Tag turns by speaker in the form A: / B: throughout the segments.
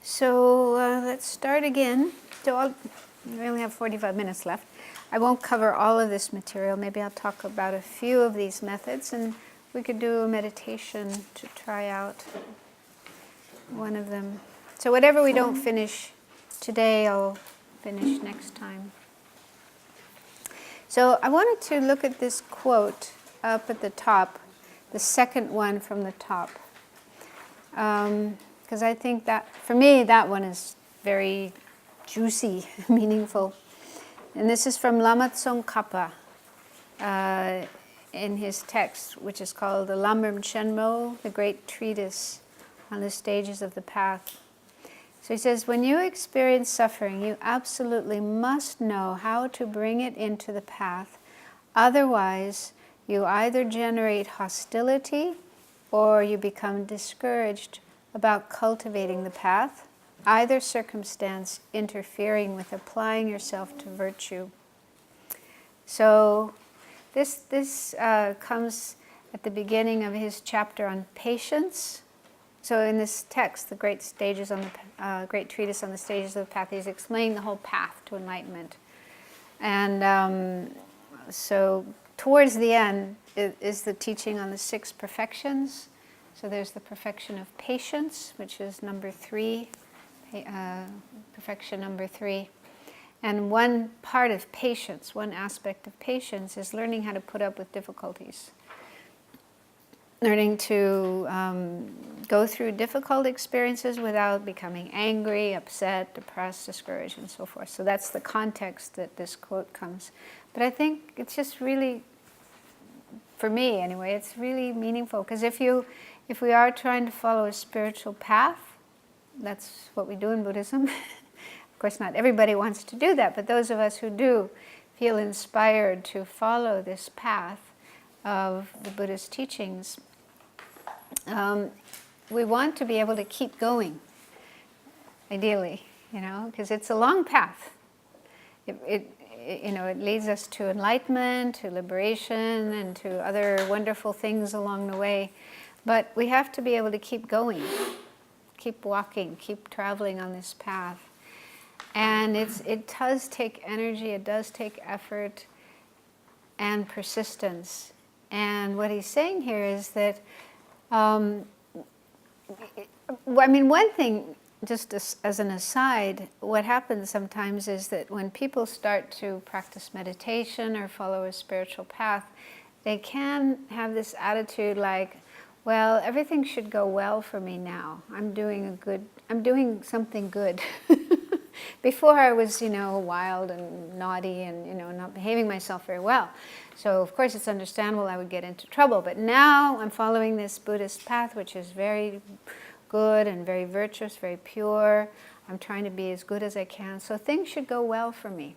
A: So let's start again. We only have 45 minutes left. I won't cover all of this material. Maybe I'll talk about a few of these methods, and we could do a meditation to try out one of them. So whatever we don't finish today, I'll finish next time. So I wanted to look at this quote up at the top, the second one from the top. Because I think that, for me, that one is very juicy, meaningful. And this is from Lama Tsongkhapa in his text, which is called the Lamrim Chenmo, the Great Treatise on the Stages of the Path. So he says, when you experience suffering, you absolutely must know how to bring it into the path. Otherwise, you either generate hostility or you become discouraged about cultivating the path, either circumstance interfering with applying yourself to virtue. So this comes at the beginning of his chapter on patience. So in this text, the Great Treatise on the Stages of the Path, he's explaining the whole path to enlightenment. And so towards the end is the teaching on the 6 perfections. So there's the perfection of patience, which is number 3, perfection number 3. And one part of patience, one aspect of patience, is learning how to put up with difficulties. Learning to go through difficult experiences without becoming angry, upset, depressed, discouraged, and so forth. So that's the context that this quote comes. But I think it's just really, for me anyway, it's really meaningful. Because if we are trying to follow a spiritual path, that's what we do in Buddhism. Of course, not everybody wants to do that, but those of us who do feel inspired to follow this path of the Buddhist teachings, we want to be able to keep going, ideally, because it's a long path. It leads us to enlightenment, to liberation, and to other wonderful things along the way. But we have to be able to keep going, keep walking, keep traveling on this path. And it does take energy, it does take effort and persistence. And what he's saying here is that, one thing, just as an aside, what happens sometimes is that when people start to practice meditation or follow a spiritual path, they can have this attitude like, well, everything should go well for me now. I'm doing something good. Before I was, wild and naughty and, not behaving myself very well. So, of course, it's understandable I would get into trouble. But now I'm following this Buddhist path, which is very good and very virtuous, very pure. I'm trying to be as good as I can. So things should go well for me.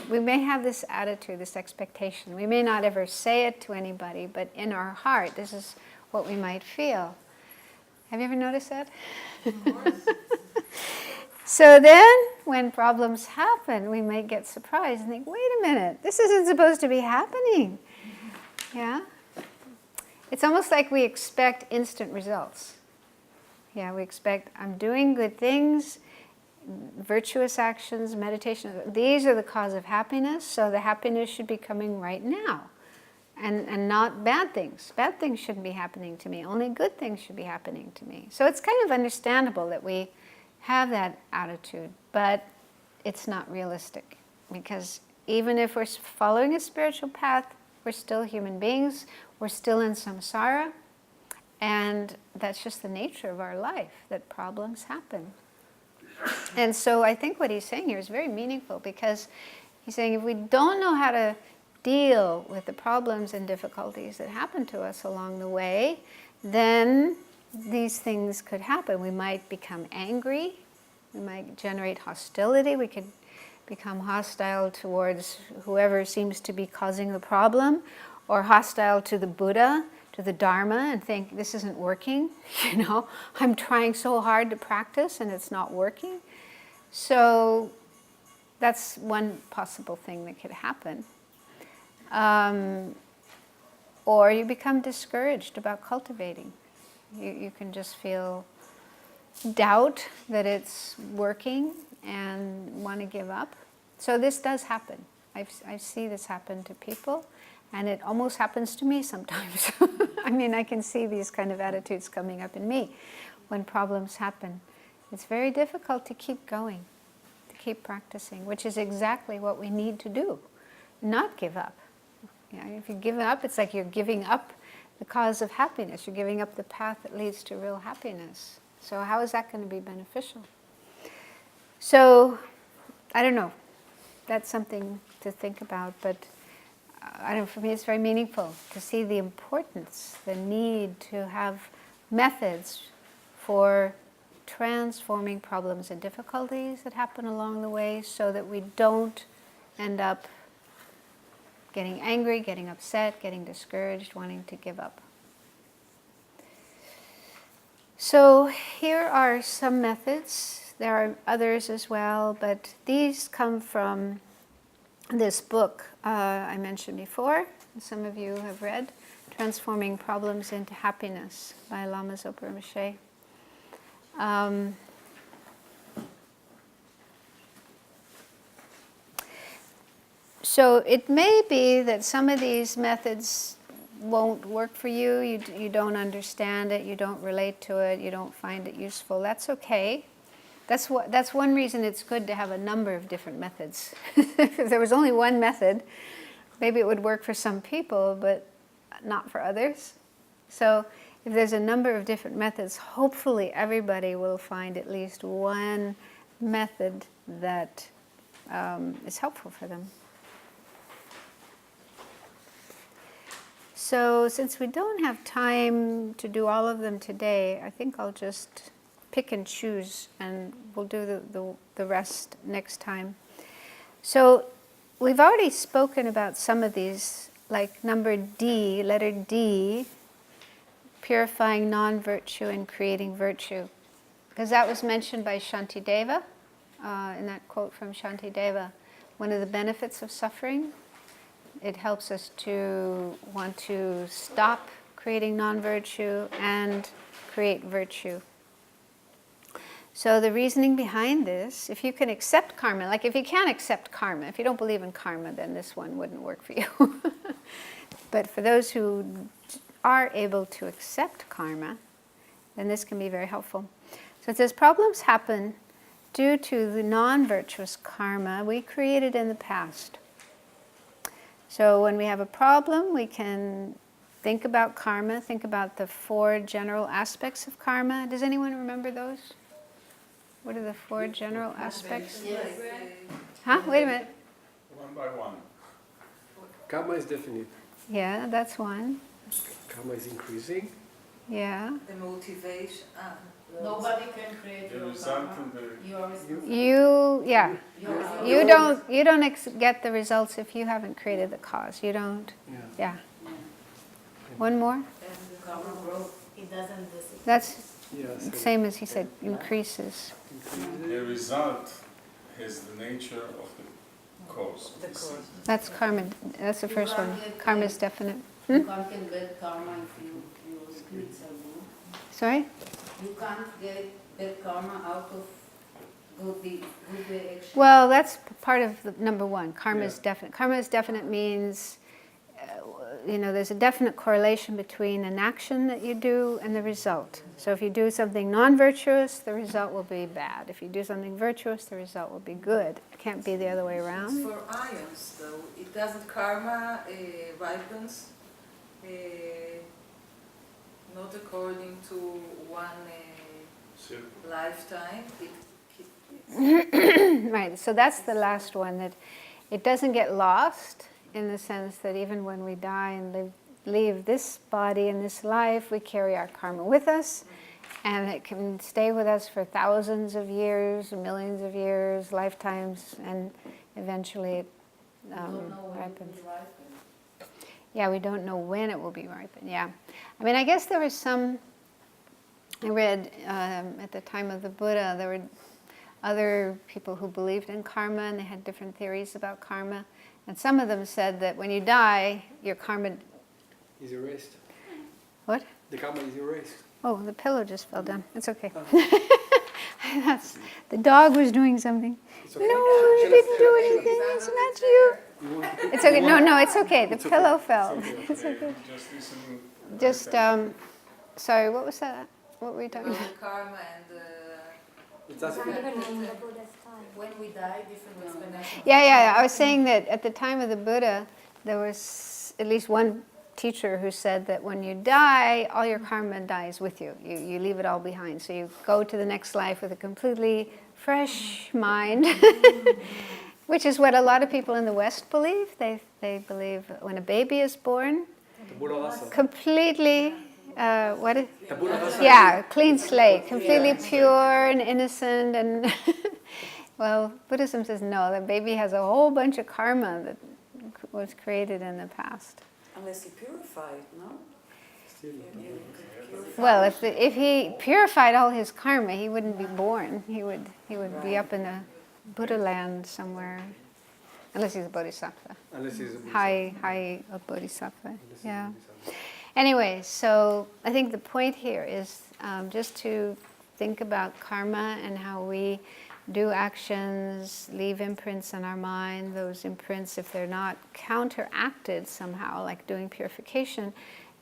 A: We may have this attitude, this expectation. We may not ever say it to anybody, but in our heart, this is what we might feel. Have you ever noticed that?
B: Of course.
A: So then, when problems happen, we might get surprised and think, wait a minute, this isn't supposed to be happening. Yeah? It's almost like we expect instant results. Yeah, we expect, I'm doing good things, virtuous actions, meditation, these are the cause of happiness, so the happiness should be coming right now. And not bad things. Bad things shouldn't be happening to me, only good things should be happening to me. So it's kind of understandable that we have that attitude, but it's not realistic, because even if we're following a spiritual path, we're still human beings, we're still in samsara, and that's just the nature of our life, that problems happen. And so I think what he's saying here is very meaningful, because he's saying if we don't know how to deal with the problems and difficulties that happen to us along the way, then these things could happen. We might become angry, we might generate hostility, we could become hostile towards whoever seems to be causing the problem, or hostile to the Buddha, to the Dharma, and think this isn't working, I'm trying so hard to practice and it's not working. So that's one possible thing that could happen. Or you become discouraged about cultivating. You can just feel doubt that it's working and want to give up. So this does happen. I see this happen to people, and it almost happens to me sometimes. I mean, I can see these kind of attitudes coming up in me when problems happen. It's very difficult to keep going, to keep practicing, which is exactly what we need to do, not give up. You know, if you give up, it's like you're giving up the cause of happiness. You're giving up the path that leads to real happiness. So how is that going to be beneficial? So, I don't know. That's something to think about, but I don't know, for me it's very meaningful to see the importance, the need to have methods for transforming problems and difficulties that happen along the way so that we don't end up getting angry, getting upset, getting discouraged, wanting to give up. So here are some methods. There are others as well, but these come from this book I mentioned before. Some of you have read, Transforming Problems into Happiness by Lama Zopa Rinpoche. So it may be that some of these methods won't work for you. You don't understand it, you don't relate to it, you don't find it useful. That's okay. That's one reason it's good to have a number of different methods. If there was only one method, maybe it would work for some people, but not for others. So if there's a number of different methods, hopefully everybody will find at least one method that is helpful for them. So since we don't have time to do all of them today, I think I'll just pick and choose, and we'll do the rest next time. So we've already spoken about some of these, like number D, letter D, purifying non-virtue and creating virtue. Because that was mentioned by Shantideva, in that quote from Shantideva. One of the benefits of suffering, it helps us to want to stop creating non-virtue and create virtue. So the reasoning behind this, if you can accept karma, like if you can't accept karma, if you don't believe in karma, then this one wouldn't work for you. But for those who are able to accept karma, then this can be very helpful. So it says, problems happen due to the non-virtuous karma we created in the past. So when we have a problem, we can think about karma, think about the 4 general aspects of karma. Does anyone remember those? What are the 4 general aspects?
B: Yes.
A: Huh? Wait a minute.
C: One by one.
B: Karma is definite.
A: Yeah, that's one.
B: Karma is increasing.
A: Yeah.
D: The motivation.
E: Nobody can create
C: The
E: your
C: result
E: karma.
C: and the...
E: You are responsible.
A: You don't get the results if you haven't created the cause. You don't.
B: Yeah.
A: Yeah. One more.
D: And the
E: Karma growth, it doesn't disappear.
A: That's
B: Yeah.
A: same as he said, increases.
C: The result has the nature of the cause.
D: The cause.
A: That's karma. That's the
E: You
A: first
E: can't
A: one.
E: get
A: Karma
E: the-
A: is definite.
E: You can't get karma if your spirits are good.
A: Sorry?
E: You can't get bad karma out of good action.
A: Well, that's part of the number one. Karma is
B: Yeah.
A: definite. Karma is definite means, there's a definite correlation between an action that you do and the result. So if you do something non-virtuous, the result will be bad. If you do something virtuous, the result will be good. It can't be the other way around.
D: For ions, though, it doesn't karma ripens not according to one lifetime.
A: Right, so that's the last one, that it doesn't get lost in the sense that even when we die and leave this body and this life, we carry our karma with us, and it can stay with us for thousands of years, millions of years, lifetimes, and eventually it
E: You don't know when it
A: ripens.
E: will ripen.
A: Yeah, we don't know when it will be ripened, yeah. I mean, I guess there was some, I read at the time of the Buddha, there were other people who believed in karma, and they had different theories about karma. And some of them said that when you die, your karma...
B: Is erased.
A: What?
B: The karma is erased.
A: Oh, the pillow just fell down. It's okay.
B: Oh.
A: The dog was doing something.
B: It's
A: No,
B: okay.
A: you didn't do anything. It's not you.
B: You want to
A: It's okay. No, it's okay. The
B: It's okay.
A: pillow fell.
C: It's okay. Just listening.
A: Just, sorry, what was that? What were you talking
D: about
A: about?
D: the karma and
B: It doesn't
D: when we die, different explanations.
A: Yeah. I was saying that at the time of the Buddha, there was at least one teacher who said that when you die, all your karma dies with you. You leave it all behind. So you go to the next life with a completely fresh mind, which is what a lot of people in the West believe. They believe when a baby is born, completely, yeah, clean slate, completely pure and innocent. And well, Buddhism says no, the baby has a whole bunch of karma that was created in the past.
F: Unless he purified, no?
A: Well, if he purified all his karma, he wouldn't be born. He would be up in a Buddha land somewhere, unless he's a bodhisattva.
B: Unless he's a
A: High a bodhisattva. Yeah. Anyway, so I think the point here is just to think about karma and how we do actions, leave imprints on our mind. Those imprints, if they're not counteracted somehow, like doing purification,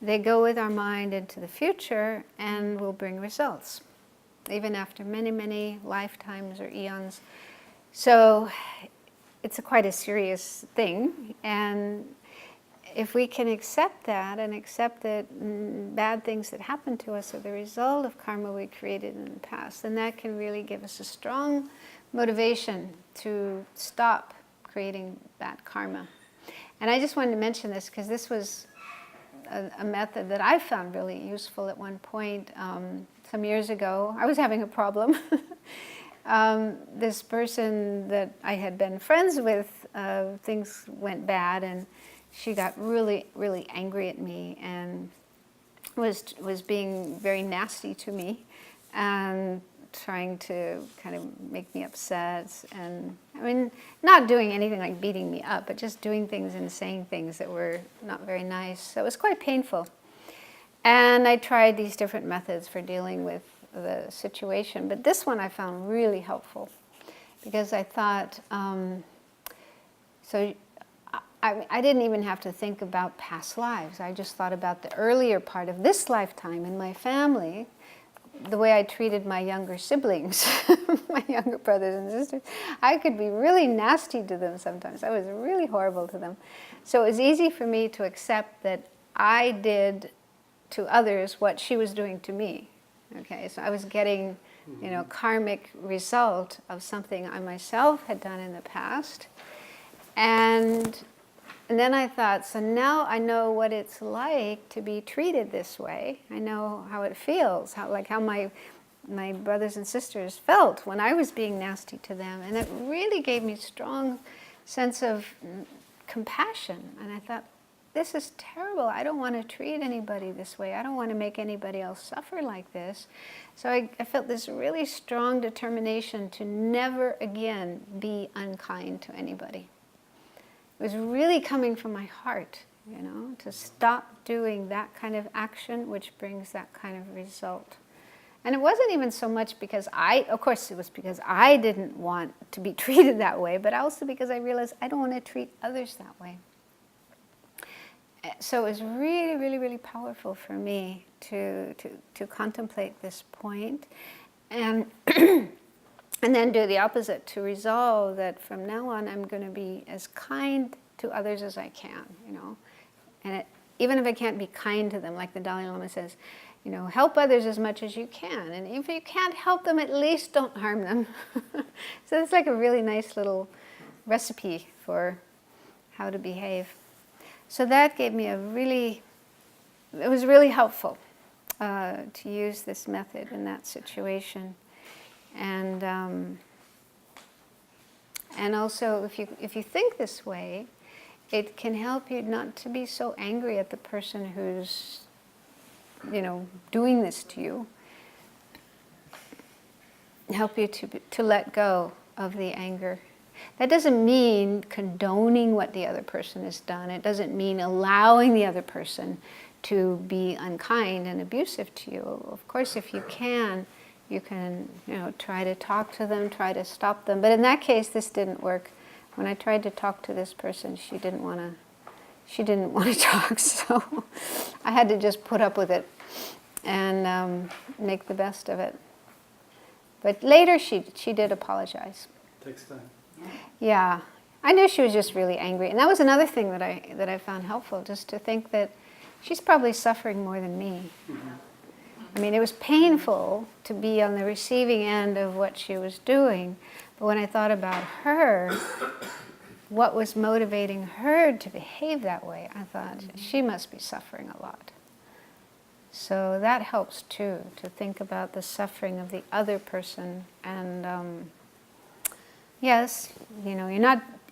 A: they go with our mind into the future and will bring results, even after many, many lifetimes or eons. So it's quite a serious thing, and if we can accept that and accept that bad things that happen to us are the result of karma we created in the past, then that can really give us a strong motivation to stop creating bad karma. And I just wanted to mention this because this was a method that I found really useful at one point. Some years ago, I was having a problem. This person that I had been friends with, things went bad, and she got really, really angry at me and was being very nasty to me and trying to kind of make me upset. And I mean, not doing anything like beating me up, but just doing things and saying things that were not very nice. So it was quite painful. And I tried these different methods for dealing with the situation, but this one I found really helpful because I thought, I didn't even have to think about past lives. I just thought about the earlier part of this lifetime in my family, the way I treated my younger siblings, my younger brothers and sisters. I could be really nasty to them sometimes. I was really horrible to them. So it was easy for me to accept that I did to others what she was doing to me. Okay, so I was getting, karmic result of something I myself had done in the past. And then I thought, so now I know what it's like to be treated this way. I know how it feels, how my brothers and sisters felt when I was being nasty to them. And it really gave me a strong sense of compassion. And I thought, this is terrible. I don't want to treat anybody this way. I don't want to make anybody else suffer like this. So I felt this really strong determination to never again be unkind to anybody. It was really coming from my heart, to stop doing that kind of action which brings that kind of result. And it wasn't even so much because of course it was because I didn't want to be treated that way, but also because I realized I don't want to treat others that way. So it was really, really, really powerful for me to contemplate this point and and then do the opposite, to resolve that from now on I'm going to be as kind to others as I can, And even if I can't be kind to them, like the Dalai Lama says, help others as much as you can. And if you can't help them, at least don't harm them. So it's like a really nice little recipe for how to behave. So that gave me it was really helpful to use this method in that situation. And also, if you think this way, it can help you not to be so angry at the person who's, doing this to you. Help you to let go of the anger. That doesn't mean condoning what the other person has done. It doesn't mean allowing the other person to be unkind and abusive to you. Of course, if you can, You can, try to talk to them, try to stop them. But in that case, this didn't work. When I tried to talk to this person, she didn't want to talk, so I had to just put up with it and make the best of it. But later she did apologize.
B: Takes time.
A: Yeah, I knew she was just really angry, and that was another thing that I found helpful, just to think that she's probably suffering more than me. I mean, it was painful to be on the receiving end of what she was doing, but when I thought about her, what was motivating her to behave that way, I thought, she must be suffering a lot. So that helps too, to think about the suffering of the other person. And yes,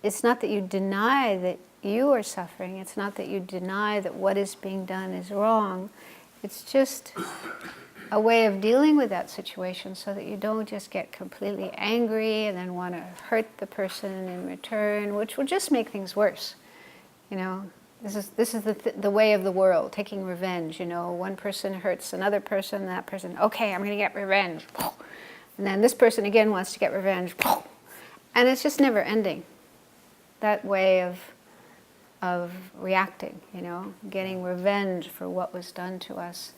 A: it's not that you deny that you are suffering, it's not that you deny that what is being done is wrong, it's just a way of dealing with that situation so that you don't just get completely angry and then want to hurt the person in return, which will just make things worse. This is the way of the world, taking revenge. One person hurts another person, that person, okay, I'm going to get revenge. And then this person again wants to get revenge. And it's just never ending. That way of reacting, getting revenge for what was done to us.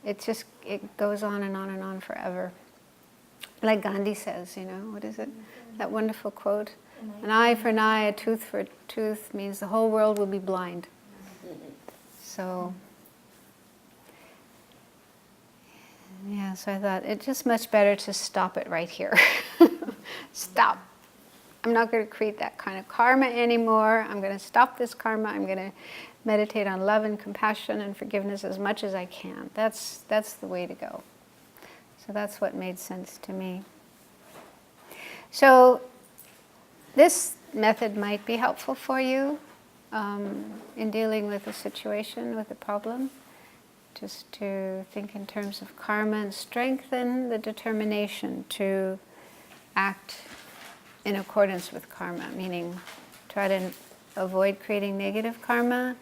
A: It goes on and on and on forever. Like Gandhi says, what is it? That wonderful quote, an eye for an eye, a tooth for a tooth means the whole world will be blind. So, yeah, so I thought it's just much better to stop it right here. Stop. I'm not going to create that kind of karma anymore. I'm going to stop this karma. I'm going to meditate on love and compassion and forgiveness as much as I can. That's the way to go. So that's what made sense to me. So this method might be helpful for you in dealing with a situation, with a problem. Just to think in terms of karma and strengthen the determination to act in accordance with karma, meaning try to avoid creating negative karma,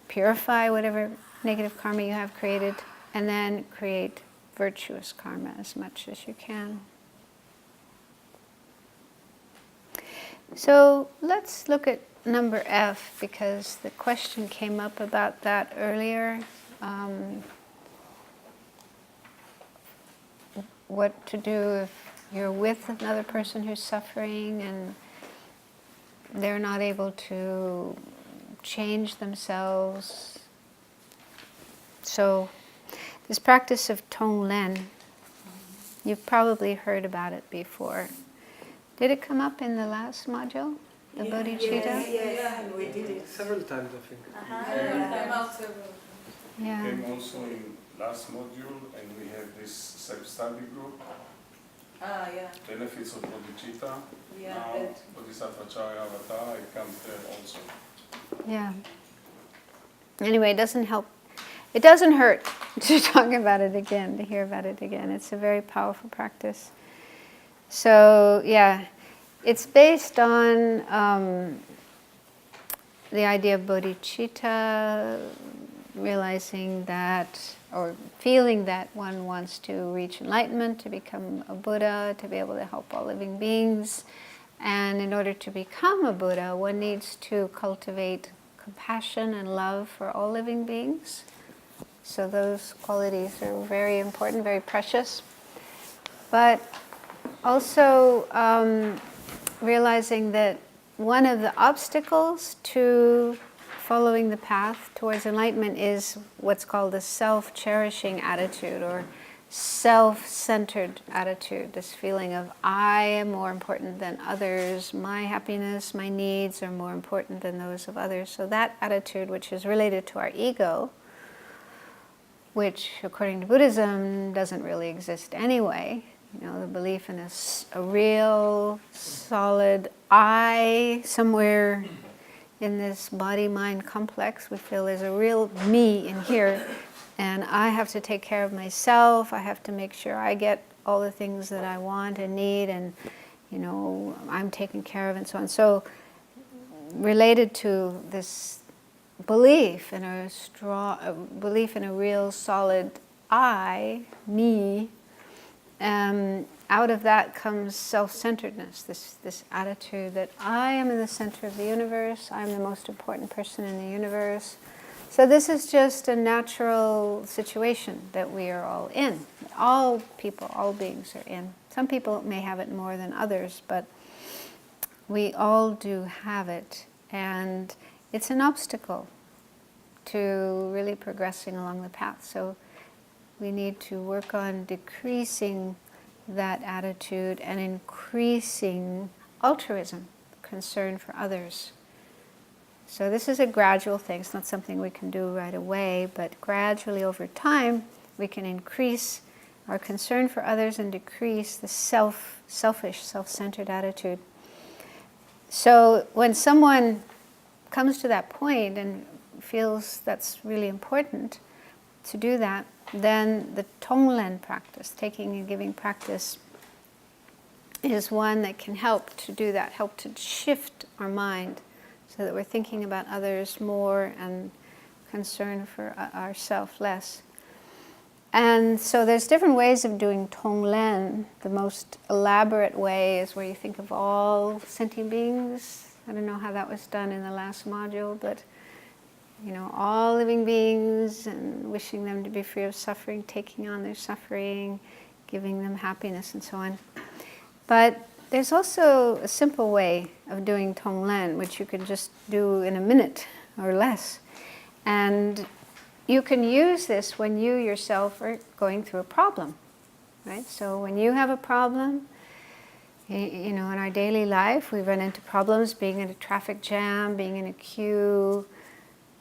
A: purify whatever negative karma you have created, and then create virtuous karma as much as you can. So let's look at number F, because the question came up about that earlier. What to do if you're with another person who's suffering and they're not able to change themselves. So this practice of Tonglen, you've probably heard about it before. Did it come up in the last module? The bodhicitta?
F: Yes, and we did it.
B: Several times, I think.
D: Came out several.
A: Yeah.
C: Came also in last module, and we had this self-study group,
D: Yeah.
C: benefits of bodhicitta.
D: Yeah,
C: Now,
D: that-
C: Bodhisattva Charyavatara, it comes there also.
A: Yeah. Anyway, it doesn't help. It doesn't hurt to talk about it again, to hear about it again. It's a very powerful practice. So, yeah, it's based on the idea of bodhicitta, realizing that, or feeling that one wants to reach enlightenment, to become a Buddha, to be able to help all living beings. And in order to become a Buddha, one needs to cultivate compassion and love for all living beings. So those qualities are very important, very precious. But also realizing that one of the obstacles to following the path towards enlightenment is what's called a self-cherishing attitude, or self-centered attitude, this feeling of I am more important than others, my happiness, my needs are more important than those of others. So that attitude, which is related to our ego, which according to Buddhism doesn't really exist anyway, the belief in a real solid I somewhere in this body-mind complex. We feel there's a real me in here, and I have to take care of myself. I have to make sure I get all the things that I want and need, and I'm taken care of, and so on. So related to this belief in a real solid I, me, out of that comes self-centeredness, this attitude that I am in the center of the universe, I'm the most important person in the universe. So this is just a natural situation that we are all in. All people, all beings are in. Some people may have it more than others, but we all do have it. And it's an obstacle to really progressing along the path. So we need to work on decreasing that attitude and increasing altruism, concern for others. So this is a gradual thing. It's not something we can do right away, but gradually over time we can increase our concern for others and decrease the selfish, self-centered attitude. So when someone comes to that point and feels that's really important to do that, then the Tonglen practice, taking and giving practice, is one that can help to do that, help to shift our mind so that we're thinking about others more and concern for ourselves less. And so there's different ways of doing Tonglen. The most elaborate way is where you think of all sentient beings. I don't know how that was done in the last module, but you know, all living beings and wishing them to be free of suffering, taking on their suffering, giving them happiness and so on. But there's also a simple way of doing Tonglen, which you can just do in a minute or less. And you can use this when you yourself are going through a problem, right? So when you have a problem, you know, in our daily life, we run into problems being in a traffic jam, being in a queue,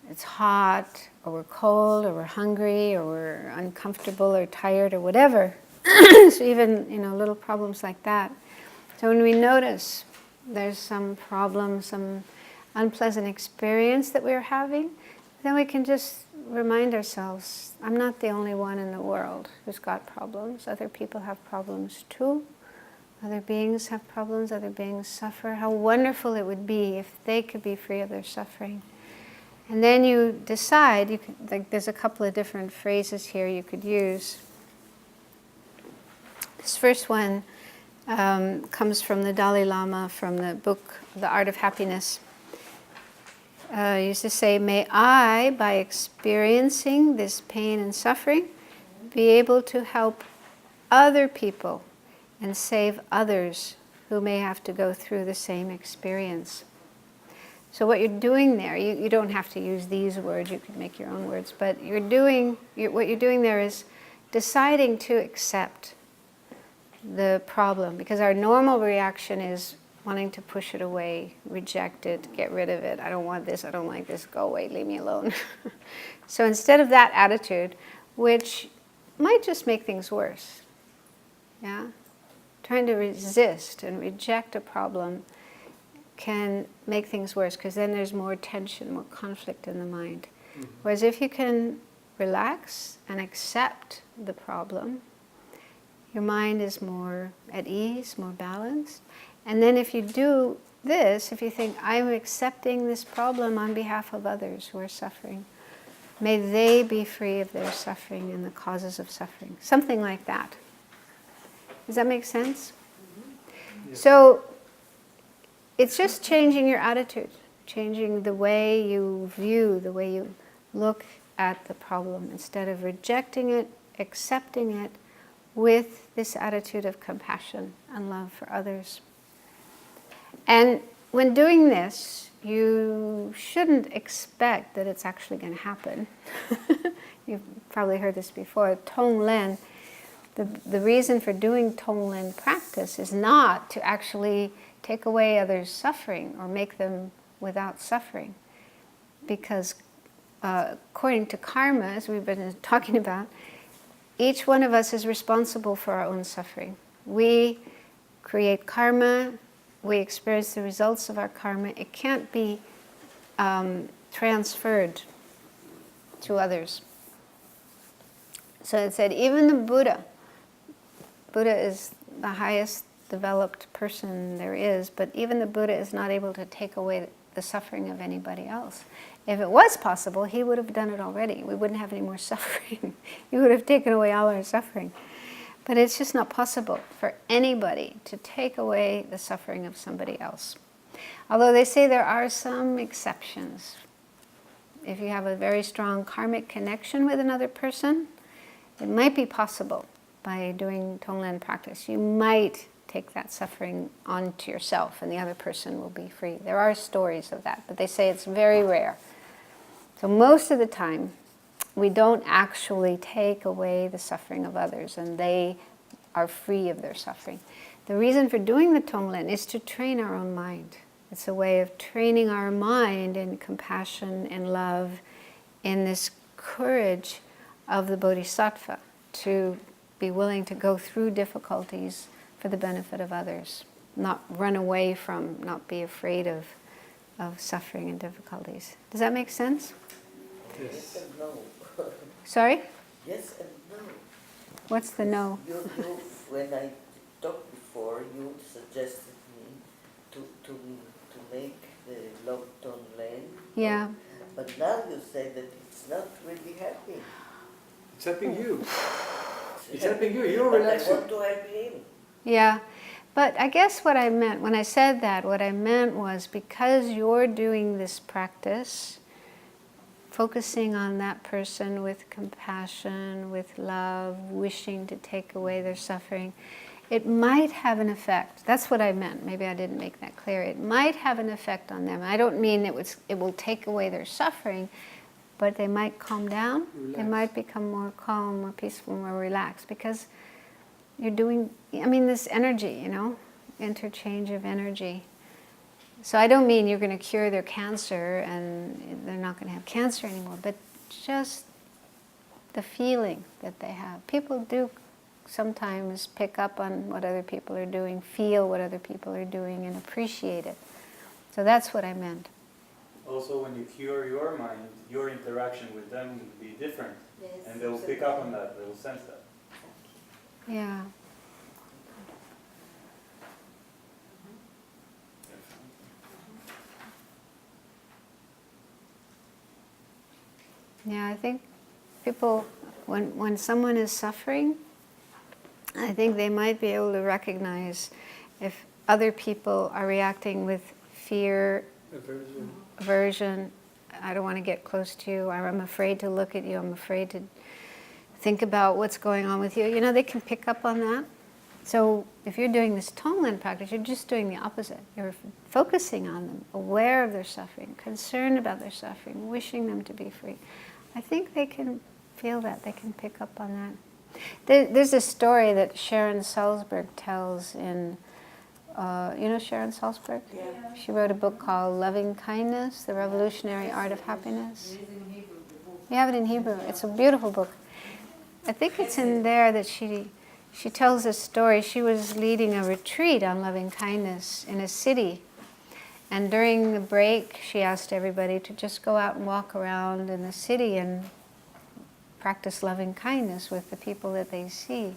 A: it's hot, or we're cold, or we're hungry, or we're uncomfortable, or tired, or whatever. So even, you know, little problems like that. So when we notice there's some problem, some unpleasant experience that we're having, then we can just remind ourselves, I'm not the only one in the world who's got problems. Other people have problems too. Other beings have problems, other beings suffer. How wonderful it would be if they could be free of their suffering. And then you decide, like there's a couple of different phrases here you could use. This first one comes from the Dalai Lama, from the book, The Art of Happiness. He used to say, may I, by experiencing this pain and suffering, be able to help other people and save others who may have to go through the same experience. So what you're doing there, you don't have to use these words, you could make your own words, but what you're doing there is deciding to accept the problem, because our normal reaction is wanting to push it away, reject it, get rid of it. I don't want this, I don't like this, go away, leave me alone. So instead of that attitude, which might just make things worse, yeah? Trying to resist and reject a problem can make things worse, because then there's more tension, more conflict in the mind. Mm-hmm. Whereas if you can relax and accept the problem, your mind is more at ease, more balanced. And then if you do this, if you think, I'm accepting this problem on behalf of others who are suffering, may they be free of their suffering and the causes of suffering. Something like that. Does that make sense? Mm-hmm. Yes. So it's just changing your attitude, changing the way you view, the way you look at the problem. Instead of rejecting it, accepting it with this attitude of compassion and love for others. And when doing this, you shouldn't expect that it's actually going to happen. You've probably heard this before. Tonglen, the reason for doing Tonglen practice is not to actually take away others' suffering or make them without suffering. Because according to karma, as we've been talking about, each one of us is responsible for our own suffering. We create karma, we experience the results of our karma. It can't be transferred to others. So it said, even the Buddha is the highest developed person there is, but even the Buddha is not able to take away the suffering of anybody else. If it was possible, he would have done it already. We wouldn't have any more suffering. He would have taken away all our suffering. But it's just not possible for anybody to take away the suffering of somebody else. Although they say there are some exceptions. If you have a very strong karmic connection with another person, it might be possible by doing Tonglen practice. You might take that suffering onto yourself and the other person will be free. There are stories of that, but they say it's very rare. So most of the time, we don't actually take away the suffering of others and they are free of their suffering. The reason for doing the Tonglen is to train our own mind. It's a way of training our mind in compassion and love, in this courage of the Bodhisattva to be willing to go through difficulties for the benefit of others, not run away from, not be afraid of suffering and difficulties. Does that make sense?
B: Yes.
G: and no.
A: Sorry?
G: Yes and no.
A: What's the no?
G: You, when I talked before, you suggested me to make the love Tonglen.
A: Yeah.
G: But now you say that it's not really helping.
B: It's helping you. It's helping you. You're
G: But I
B: relaxing.
G: want to help him.
A: Yeah. But I guess what I meant, when I said that, what I meant was because you're doing this practice, focusing on that person with compassion, with love, wishing to take away their suffering, it might have an effect. That's what I meant. Maybe I didn't make that clear. It might have an effect on them. I don't mean it will take away their suffering, but they might calm down.
B: Relax.
A: They might become more calm, more peaceful, more relaxed, because you're doing, I mean, this energy, interchange of energy. So I don't mean you're going to cure their cancer and they're not going to have cancer anymore, but just the feeling that they have. People do sometimes pick up on what other people are doing, feel what other people are doing, and appreciate it. So that's what I meant.
H: Also, when you cure your mind, your interaction with them will be different.
E: Yes,
H: And they will pick up on that, they will sense that.
A: Yeah. Yeah, I think people, when someone is suffering, I think they might be able to recognize if other people are reacting with fear,
B: Aversion.
A: aversion, I don't want to get close to you, I'm afraid to look at you, I'm afraid to think about what's going on with you. They can pick up on that. So if you're doing this Tonglen practice, you're just doing the opposite. You're focusing on them, aware of their suffering, concerned about their suffering, wishing them to be free. I think they can feel that, they can pick up on that. There's a story that Sharon Salzberg tells in, Sharon Salzberg?
F: Yeah.
A: She wrote a book called Loving Kindness, The Revolutionary Art of Happiness. You have it in Hebrew. It's a beautiful book. I think it's in there that she tells a story. She was leading a retreat on loving kindness in a city. And during the break, she asked everybody to just go out and walk around in the city and practice loving kindness with the people that they see.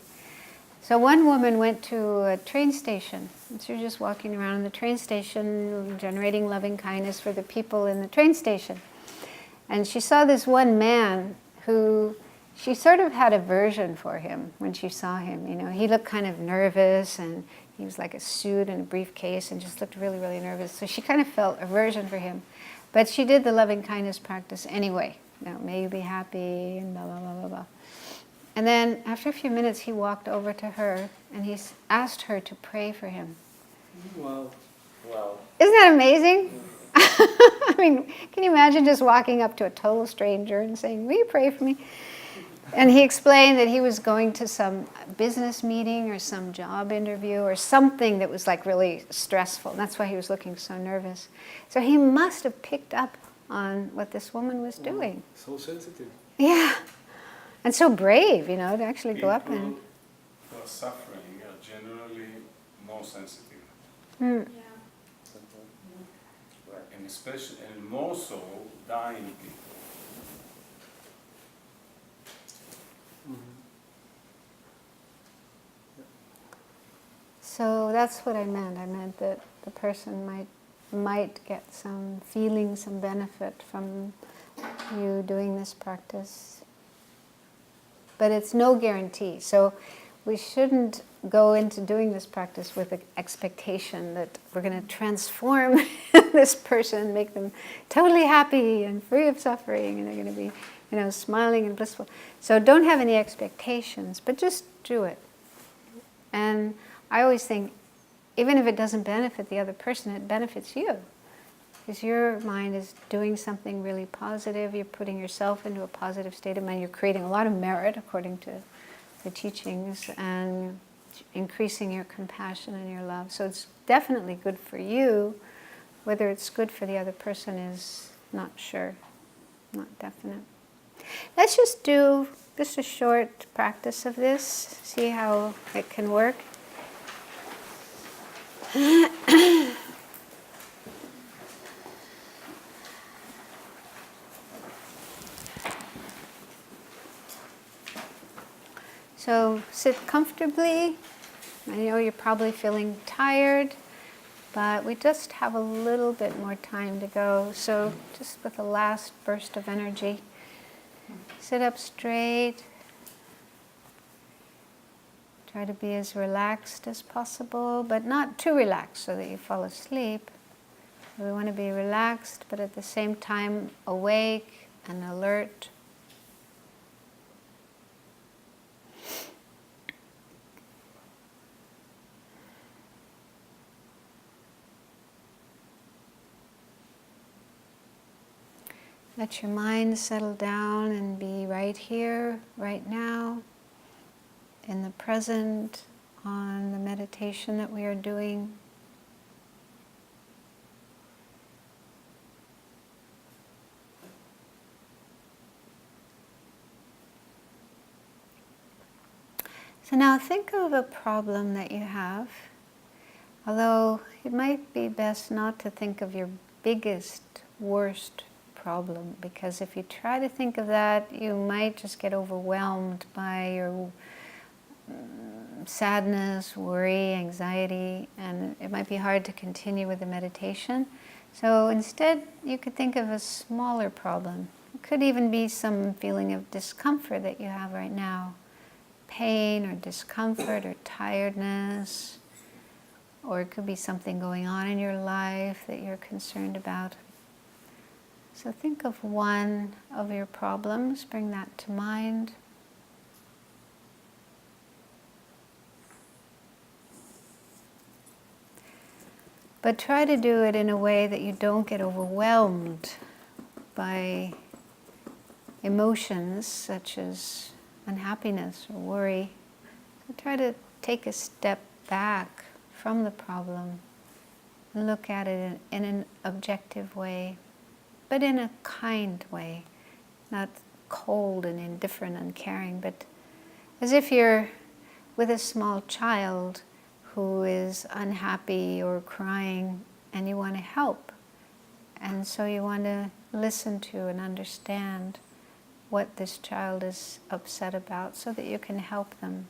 A: So one woman went to a train station. And she was just walking around in the train station, generating loving kindness for the people in the train station. And she saw this one man who, she sort of had aversion for him when she saw him. He looked kind of nervous, and he was like a suit and a briefcase and just looked really, really nervous. So she kind of felt aversion for him. But she did the loving kindness practice anyway. May you be happy, and blah, blah, blah, blah, blah. And then after a few minutes, he walked over to her and he asked her to pray for him.
B: Wow.
G: Wow.
A: Isn't that amazing? I mean, can you imagine just walking up to a total stranger and saying, will you pray for me? And he explained that he was going to some business meeting or some job interview or something that was like really stressful. That's why he was looking so nervous. So he must have picked up on what this woman was doing.
B: So sensitive.
A: Yeah. And so brave, to actually go up and...
C: People who are suffering are generally more sensitive.
A: Mm.
C: And especially, and more so, dying people.
A: So that's what I meant. I meant that the person might get some feeling, some benefit from you doing this practice. But it's no guarantee. So we shouldn't go into doing this practice with the expectation that we're going to transform this person, make them totally happy and free of suffering, and they're going to be, smiling and blissful. So don't have any expectations, but just do it. And I always think, even if it doesn't benefit the other person, it benefits you. Because your mind is doing something really positive, you're putting yourself into a positive state of mind, you're creating a lot of merit according to the teachings, and increasing your compassion and your love. So it's definitely good for you. Whether it's good for the other person is not sure, not definite. Let's just do just a short practice of this, see how it can work. So sit comfortably. I know you're probably feeling tired, but we just have a little bit more time to go. So just with the last burst of energy, sit up straight. Try to be as relaxed as possible, but not too relaxed so that you fall asleep. We want to be relaxed, but at the same time awake and alert. Let your mind settle down and be right here, right now, in the present, on the meditation that we are doing. So now think of a problem that you have, although it might be best not to think of your biggest, worst problem, because if you try to think of that, you might just get overwhelmed by your sadness, worry, anxiety, and it might be hard to continue with the meditation. So instead, you could think of a smaller problem. It could even be some feeling of discomfort that you have right now. Pain or discomfort or tiredness, or it could be something going on in your life that you're concerned about. So think of one of your problems, bring that to mind. But try to do it in a way that you don't get overwhelmed by emotions such as unhappiness or worry. So try to take a step back from the problem and look at it in an objective way, but in a kind way, not cold and indifferent and uncaring, but as if you're with a small child who is unhappy or crying and you want to help. And so you want to listen to and understand what this child is upset about so that you can help them.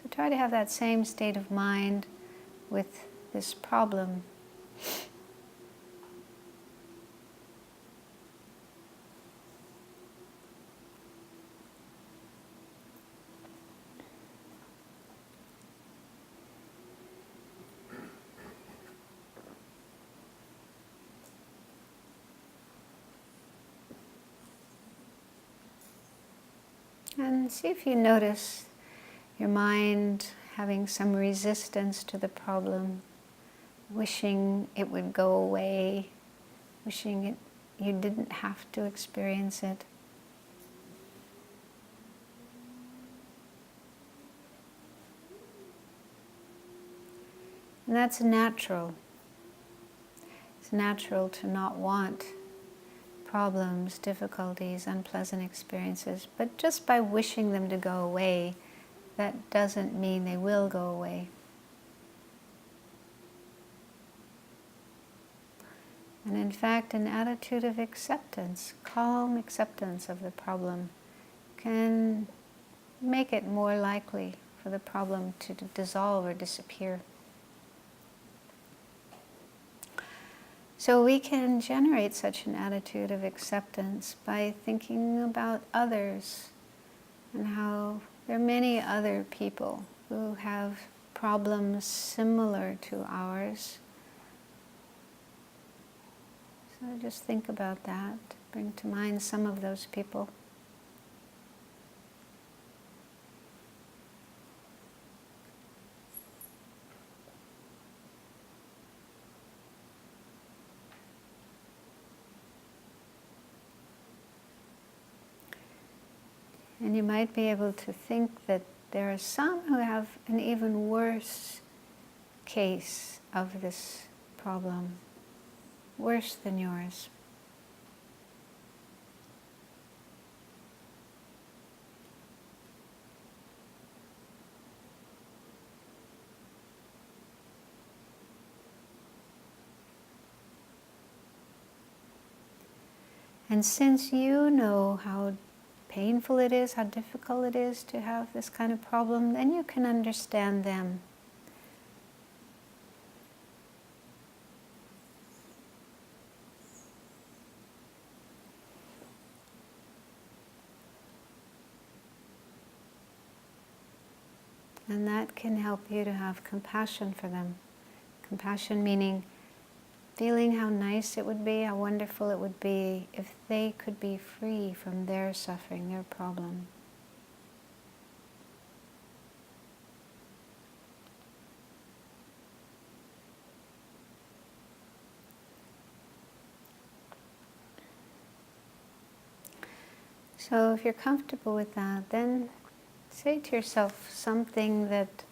A: So try to have that same state of mind with this problem. And see if you notice your mind having some resistance to the problem, wishing it would go away, wishing you didn't have to experience it. And that's natural. It's natural to not want problems, difficulties, unpleasant experiences, but just by wishing them to go away, that doesn't mean they will go away. And in fact, an attitude of acceptance, calm acceptance of the problem, can make it more likely for the problem to dissolve or disappear. So we can generate such an attitude of acceptance by thinking about others and how there are many other people who have problems similar to ours. So just think about that. Bring to mind some of those people. And you might be able to think that there are some who have an even worse case of this problem, worse than yours. And since you know how painful it is, how difficult it is to have this kind of problem, then you can understand them. And that can help you to have compassion for them. Compassion meaning feeling how nice it would be, how wonderful it would be if they could be free from their suffering, their problem. So if you're comfortable with that, then say to yourself something that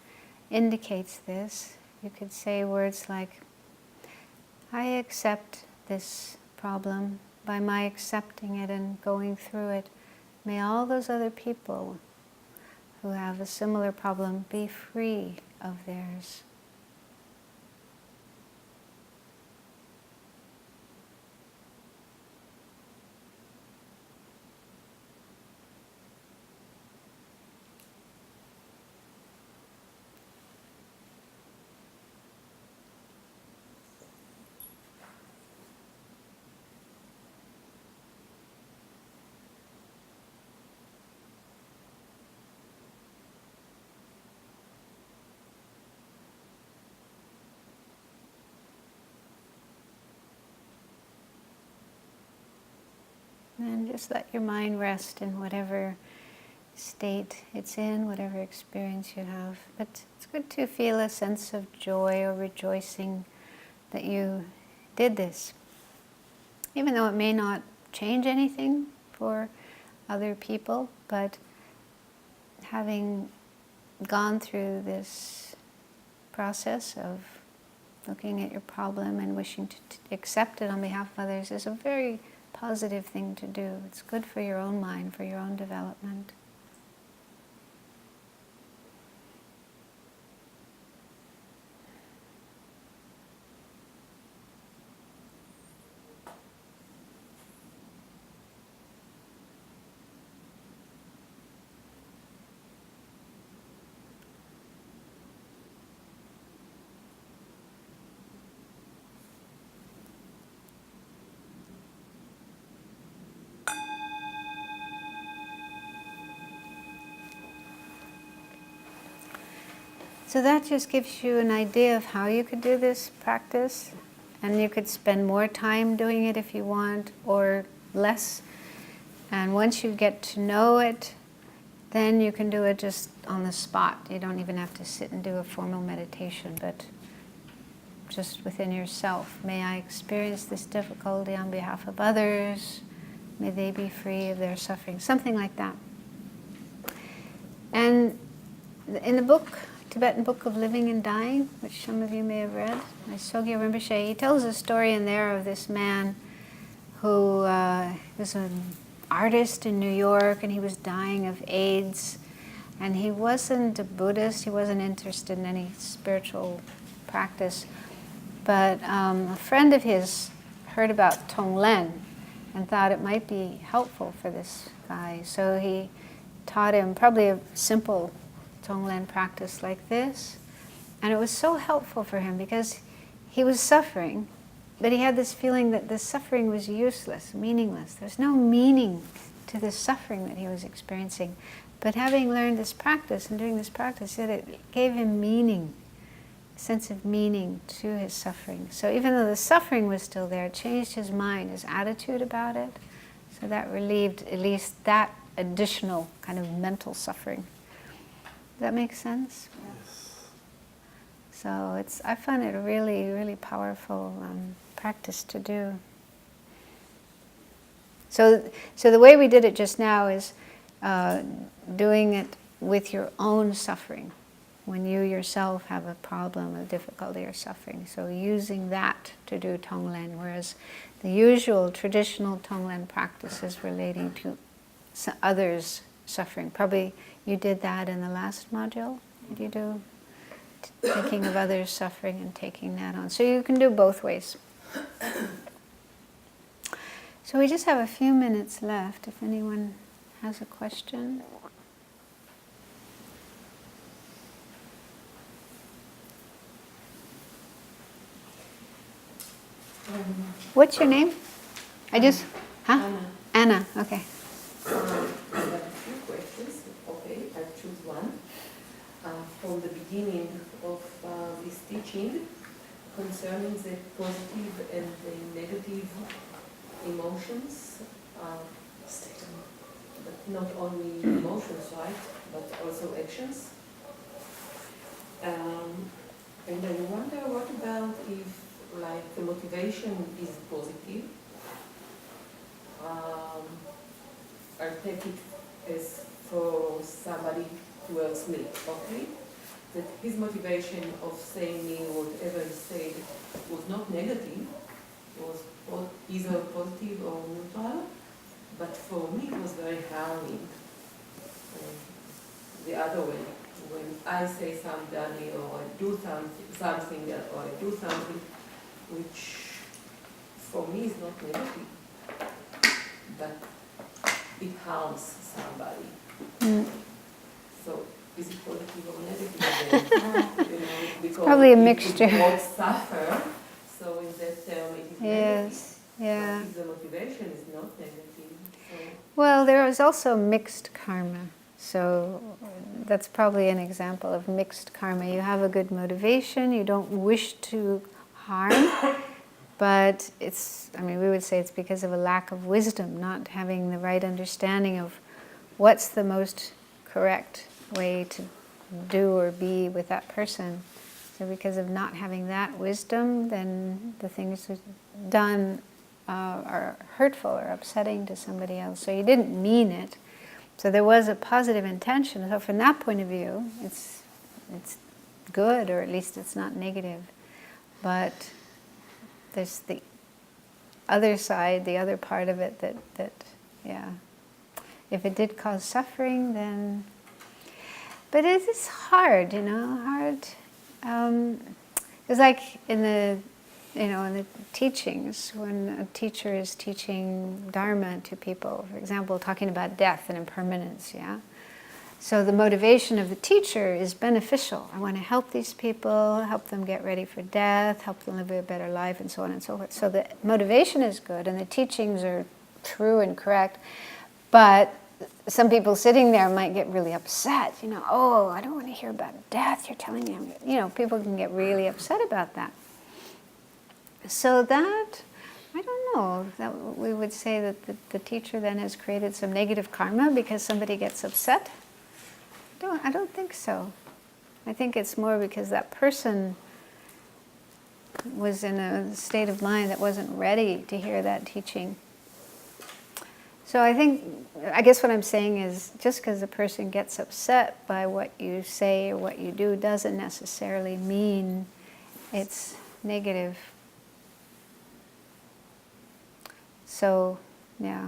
A: indicates this. You could say words like, I accept this problem. By my accepting it and going through it, may all those other people who have a similar problem be free of theirs. And just let your mind rest in whatever state it's in, whatever experience you have. But it's good to feel a sense of joy or rejoicing that you did this. Even though it may not change anything for other people, but having gone through this process of looking at your problem and wishing to accept it on behalf of others is a very positive thing to do. It's good for your own mind, for your own development. So that just gives you an idea of how you could do this practice, and you could spend more time doing it if you want, or less. And once you get to know it, then you can do it just on the spot. You don't even have to sit and do a formal meditation, but just within yourself. May I experience this difficulty on behalf of others. May they be free of their suffering. Something like that. And in the book, Tibetan Book of Living and Dying, which some of you may have read, by Sangye Rinpoche, he tells a story in there of this man who was an artist in New York, and he was dying of AIDS, and he wasn't a Buddhist, he wasn't interested in any spiritual practice, but a friend of his heard about Tonglen and thought it might be helpful for this guy, so he taught him probably a simple Tonglen practice like this, and it was so helpful for him because he was suffering, but he had this feeling that the suffering was useless, meaningless. There's no meaning to the suffering that he was experiencing. But having learned this practice and doing this practice, that it gave him meaning, a sense of meaning to his suffering. So even though the suffering was still there, it changed his mind, his attitude about it. So that relieved at least that additional kind of mental suffering. Does that make sense? So I find it a really, really powerful practice to do. So the way we did it just now is doing it with your own suffering, when you yourself have a problem, a difficulty or suffering. So using that to do Tonglen, whereas the usual traditional Tonglen practice is relating to others' suffering. Probably you did that in the last module. Did you do thinking of others' suffering and taking that on? So you can do both ways. So we just have a few minutes left if anyone has a question. What's your name? Huh? Anna, okay.
I: I have a few questions. Okay, I'll choose one. From the beginning of this teaching, concerning the positive and the negative emotions, but not only emotions, right, but also actions. And I wonder, what about if, like, the motivation is positive? I take it as for somebody towards me, okay? That his motivation of saying me whatever he said was not negative, was either positive or neutral, but for me it was very harming. The other way, when I say something or I do something or I do something which for me is not negative, but it harms somebody. So is it positive or negative? Because
A: probably a
I: if
A: mixture.
I: we both suffer, so in that term it is negative.
A: Yes, yeah.
I: But if the motivation is not negative, so
A: Well, there is also mixed karma. So that's probably an example of mixed karma. You have a good motivation, you don't wish to harm, but we would say it's because of a lack of wisdom, not having the right understanding of what's the most correct way to do or be with that person. So because of not having that wisdom, then the things done are hurtful or upsetting to somebody else. So you didn't mean it. So there was a positive intention. So from that point of view, it's good, or at least it's not negative. But there's the other side, the other part of it that if it did cause suffering, then... But it is hard, hard. It's like in the teachings, when a teacher is teaching Dharma to people, for example, talking about death and impermanence, yeah? So the motivation of the teacher is beneficial. I want to help these people, help them get ready for death, help them live a better life, and so on and so forth. So the motivation is good, and the teachings are true and correct, but some people sitting there might get really upset, oh, I don't want to hear about death, you're telling me, people can get really upset about that. So that, I don't know, that we would say that the teacher then has created some negative karma because somebody gets upset. I don't think so. I think it's more because that person was in a state of mind that wasn't ready to hear that teaching. So I guess what I'm saying is, just because a person gets upset by what you say or what you do doesn't necessarily mean it's negative. So, yeah.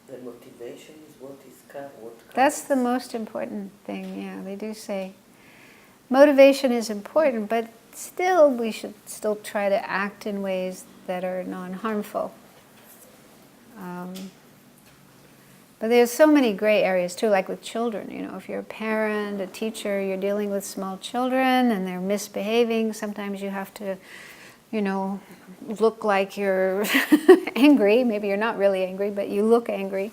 G: The motivation is what
A: That's the most important thing, yeah. They do say motivation is important, but still we should still try to act in ways that are non-harmful. But there's so many gray areas too, like with children. If you're a parent, a teacher, you're dealing with small children and they're misbehaving, sometimes you have to, look like you're angry. Maybe you're not really angry, but you look angry.